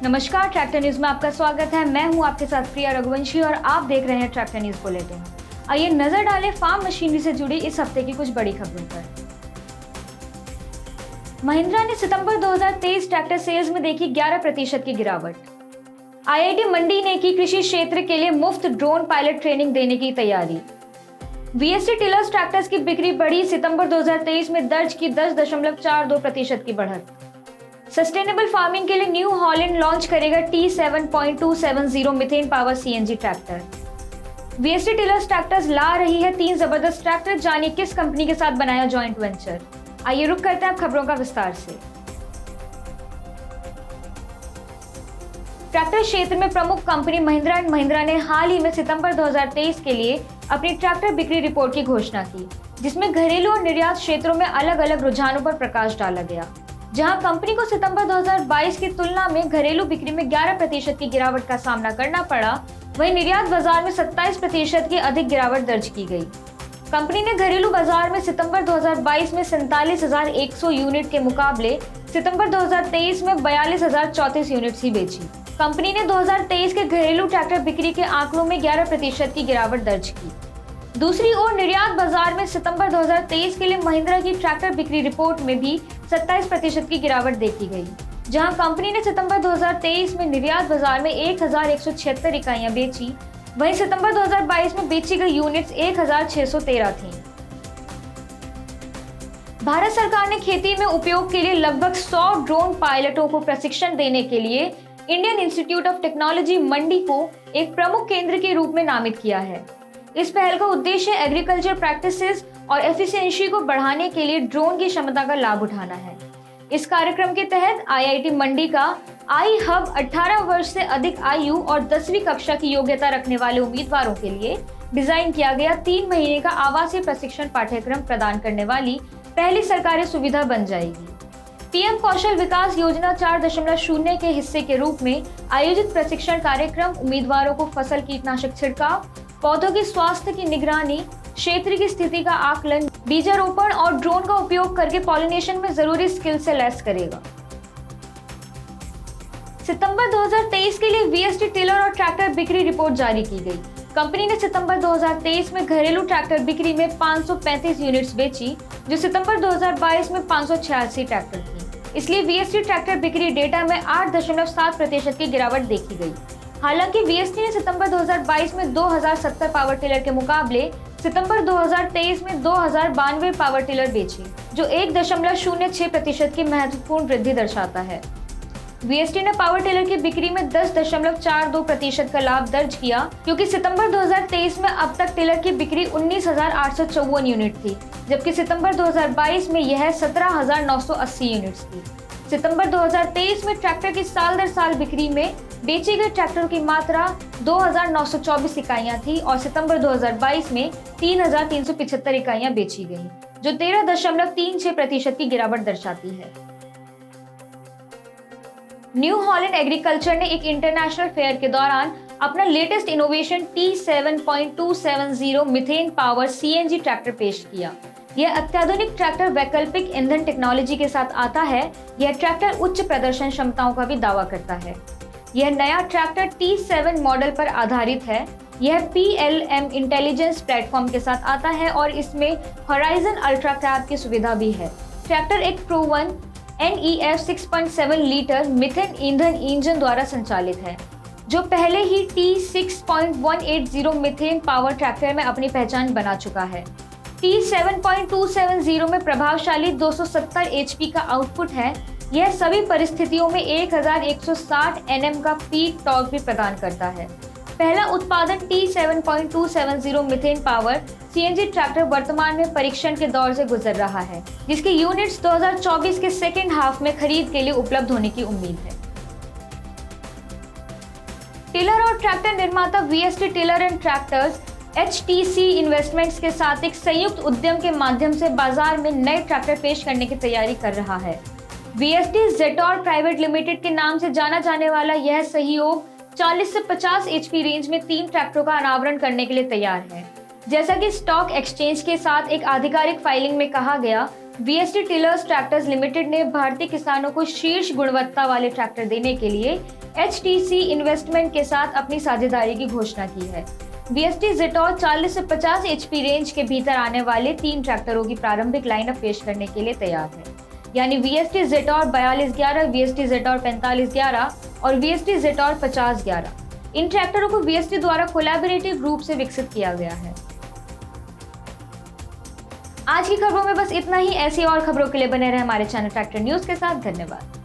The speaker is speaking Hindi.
नमस्कार, ट्रैक्टर न्यूज में आपका स्वागत है। मैं हूं आपके साथ प्रिया रघुवंशी और आप देख रहे हैं ट्रैक्टर न्यूज बुलेटिन। आइए नजर डालें फार्म मशीनरी से जुड़ी इस हफ्ते की कुछ बड़ी खबरों पर। महिंद्रा ने सितंबर 2023 ट्रैक्टर सेल्स में देखी 11% की गिरावट। आईआईटी मंडी ने की कृषि क्षेत्र के लिए मुफ्त ड्रोन पायलट ट्रेनिंग देने की तैयारी। वीएसटी टिलर्स ट्रैक्टर्स की बिक्री बढ़ी, सितंबर 2023 में दर्ज की 10.42% की बढ़त। सस्टेनेबल फार्मिंग के लिए न्यू हॉलैंड लॉन्च करेगा T7.270 methane power CNG tractor. VST tillers tractors ला रही है 3 जबरदस्त ट्रैक्टर, जानिए किस कंपनी के साथ बनाया जॉइंट वेंचर। आइए रुक करते हैं अब खबरों का विस्तार से। ट्रैक्टर क्षेत्र में प्रमुख कंपनी महिंद्रा एंड महिंद्रा ने हाल ही में सितंबर 2023 के लिए अपनी ट्रैक्टर बिक्री रिपोर्ट की घोषणा की, जिसमें घरेलू और निर्यात क्षेत्रों में अलग अलग रुझानों पर प्रकाश डाला गया। जहां कंपनी को सितंबर 2022 की तुलना में घरेलू बिक्री में 11% की गिरावट का सामना करना पड़ा, वहीं निर्यात बाजार में 27% की अधिक गिरावट दर्ज की गई। कंपनी ने घरेलू बाजार में सितंबर 2022 में 47,100 यूनिट के मुकाबले सितंबर 2023 में 42,034 यूनिट्स ही बेची। कंपनी ने 2023 के घरेलू ट्रैक्टर बिक्री के आंकड़ों में 11% की गिरावट दर्ज की। दूसरी ओर निर्यात बाजार में सितंबर 2023 के लिए महिंद्रा की ट्रैक्टर बिक्री रिपोर्ट में भी 27% की गिरावट देखी गई, जहां कंपनी ने सितंबर 2023 में निर्यात बाजार में 1,176 इकाइयां बेची, वहीं सितंबर 2022 में बेची गई यूनिट्स 1,613 थीं। भारत सरकार ने खेती में उपयोग के लिए लगभग 100 ड्रोन पायलटों को प्रशिक्षण देने के लिए इंडियन इंस्टीट्यूट ऑफ टेक्नोलॉजी मंडी को एक प्रमुख केंद्र के रूप में नामित किया है। इस पहल का उद्देश्य एग्रीकल्चर प्रैक्टिसेस और एफिशिएंसी को बढ़ाने के लिए ड्रोन की क्षमता का लाभ उठाना है। इस कार्यक्रम के तहत आईआईटी मंडी का आई हब 18 वर्ष से अधिक आयु और 10वीं कक्षा की योग्यता रखने वाले उम्मीदवारों के लिए डिजाइन किया गया 3 महीने का आवासीय प्रशिक्षण पाठ्यक्रम प्रदान करने वाली पहली सरकारी सुविधा बन जाएगी। पीएम कौशल विकास योजना 4.0 के हिस्से के रूप में आयोजित प्रशिक्षण कार्यक्रम उम्मीदवारों को फसल कीटनाशक छिड़काव, पौधों की स्वास्थ्य की निगरानी, क्षेत्र की स्थिति का आकलन, बीजारोपण और ड्रोन का उपयोग करके पॉलिनेशन में जरूरी स्किल से लैस करेगा। सितंबर 2023 के लिए वीएसटी टिलर और ट्रैक्टर बिक्री रिपोर्ट जारी की गई। कंपनी ने सितंबर 2023 में घरेलू ट्रैक्टर बिक्री में 535 यूनिट्स बेची, जो सितंबर 2022 में 586 ट्रैक्टर थी। इसलिए वीएसटी ट्रैक्टर बिक्री डेटा में 8.7% की गिरावट देखी गई। हालांकि वीएसटी ने सितंबर 2022 में 2070 पावर टिलर के मुकाबले सितंबर 2023 में 2092 पावर टिलर बेची, जो 1.06% की महत्वपूर्ण वृद्धि दर्शाता है। वीएसटी ने पावर टिलर की बिक्री में 10.42% का लाभ दर्ज किया, क्योंकि सितंबर 2023 में अब तक टिलर की बिक्री 19,854 यूनिट थी, जबकि सितंबर 2022 में यह 17,980 यूनिट्स थी। सितंबर 2023 में ट्रैक्टर की साल दर साल बिक्री में बेची गई ट्रैक्टरों की मात्रा 2,924 इकाइयां थी और सितंबर 2022 में 3,375 इकाइयां बेची गईं, जो 13.36% की गिरावट दर्शाती है। न्यू हॉलैंड एग्रीकल्चर ने एक इंटरनेशनल फेयर के दौरान अपना latest innovation T7.270 methane power CNG tractor पेश किया। यह अत्याधुनिक ट्रैक्टर वैकल्पिक ईंधन टेक्नोलॉजी के साथ आता है। यह ट्रैक्टर उच्च प्रदर्शन क्षमताओं का भी दावा करता है। यह नया ट्रैक्टर T7 मॉडल पर आधारित है। यह PLM इंटेलिजेंस प्लेटफॉर्म के साथ आता है और इसमें होराइजन अल्ट्रा कैब की सुविधा भी है। ट्रैक्टर एक प्रूवन NEF 6.7 लीटर मिथेन ईंधन इंजन द्वारा संचालित है, जो पहले ही T6.180 मिथेन पावर ट्रैक्टर में अपनी पहचान बना चुका है। T7.270 में प्रभावशाली 270 HP का आउटपुट है। यह सभी परिस्थितियों में 1160 Nm का पीक टॉर्क भी प्रदान करता है। पहला उत्पादन T7.270 methane power CNG tractor वर्तमान में परीक्षण के दौर से गुजर रहा है, जिसकी यूनिट्स 2024 के सेकेंड हाफ में खरीद के लिए उपलब्ध होने की उम्मीद है। टिलर और ट्रैक्टर निर्माता VST tiller and tractors HTC investments के साथ एक संयुक्त उद्यम के माध्यम से बाजार में नए ट्रैक्टर पेश करने की तैयारी कर रहा है। वीएसटी जेटॉर प्राइवेट लिमिटेड के नाम से जाना जाने वाला यह सहयोग 40 से 50 HP रेंज में 3 ट्रैक्टरों का अनावरण करने के लिए तैयार है। जैसा कि स्टॉक एक्सचेंज के साथ एक आधिकारिक फाइलिंग में कहा गया, वीएसटी टिलर्स ट्रैक्टर्स लिमिटेड ने भारतीय किसानों को शीर्ष गुणवत्ता वाले ट्रैक्टर देने के लिए एचटीसी इन्वेस्टमेंट के साथ अपनी साझेदारी की घोषणा की है। वीएसटी जेटॉर 40 से 50 एचपी रेंज के भीतर आने वाले 3 ट्रैक्टरों की प्रारंभिक लाइनअप पेश करने के लिए तैयार है, यानी वीएसटी जेटॉर 4211, वीएसटी जेटॉर 4511 और वीएसटी जेटॉर 5011। इन ट्रैक्टरों को वीएसटी द्वारा कोलैबोरेटिव रूप से विकसित किया गया है। आज की खबरों में बस इतना ही। ऐसी और खबरों के लिए बने रहे हमारे चैनल ट्रैक्टर न्यूज के साथ। धन्यवाद।